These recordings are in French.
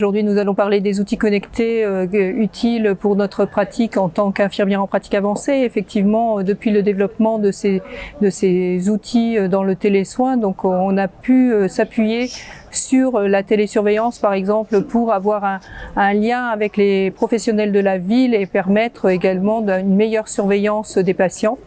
Aujourd'hui, nous allons parler des outils connectés utiles pour notre pratique en tant qu'infirmière en pratique avancée. Effectivement, depuis le développement de ces outils dans le télésoin, donc on a pu s'appuyer sur la télésurveillance par exemple pour avoir un lien avec les professionnels de la ville et permettre également une meilleure surveillance des patients.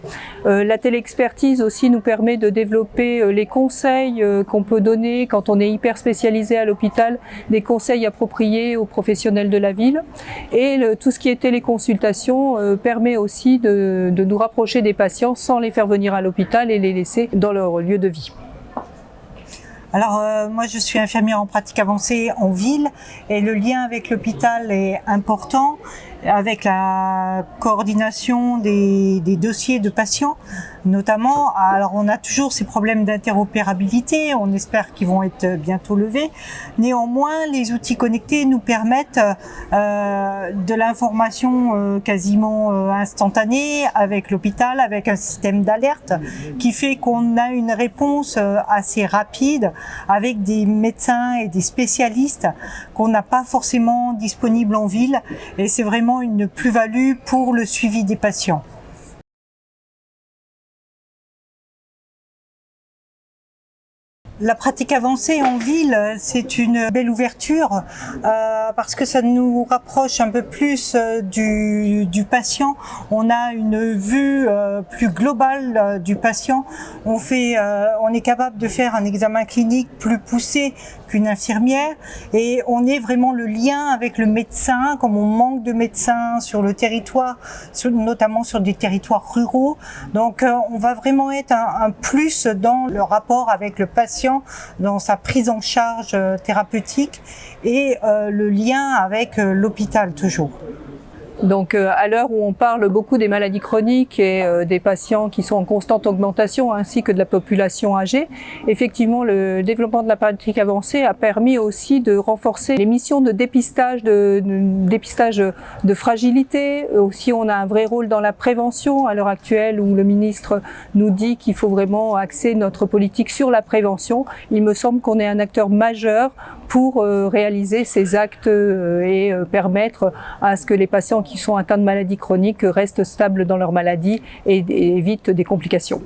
La téléexpertise aussi nous permet de développer les conseils qu'on peut donner quand on est hyper spécialisé à l'hôpital, des conseils appropriés aux professionnels de la ville. Et tout ce qui est téléconsultation permet aussi de nous rapprocher des patients sans les faire venir à l'hôpital et les laisser dans leur lieu de vie. Alors moi je suis infirmière en pratique avancée en ville et le lien avec l'hôpital est important avec la coordination des dossiers de patients notamment. Alors on a toujours ces problèmes d'interopérabilité, on espère qu'ils vont être bientôt levés. Néanmoins les outils connectés nous permettent de l'information quasiment instantanée avec l'hôpital, avec un système d'alerte qui fait qu'on a une réponse assez rapide avec des médecins et des spécialistes qu'on n'a pas forcément disponibles en ville et c'est vraiment une plus-value pour le suivi des patients. La pratique avancée en ville, c'est une belle ouverture parce que ça nous rapproche un peu plus du patient. On a une vue plus globale du patient. On est capable de faire un examen clinique plus poussé qu'une infirmière et on est vraiment le lien avec le médecin, comme on manque de médecins sur le territoire, notamment sur des territoires ruraux. Donc on va vraiment être un plus dans le rapport avec le patient, dans sa prise en charge thérapeutique et le lien avec l'hôpital toujours. Donc à l'heure où on parle beaucoup des maladies chroniques et des patients qui sont en constante augmentation ainsi que de la population âgée, effectivement le développement de la pratique avancée a permis aussi de renforcer les missions de dépistage de fragilité. Aussi on a un vrai rôle dans la prévention à l'heure actuelle où le ministre nous dit qu'il faut vraiment axer notre politique sur la prévention. Il me semble qu'on est un acteur majeur pour réaliser ces actes et permettre à ce que les patients qui sont atteints de maladies chroniques restent stables dans leur maladie et évitent des complications.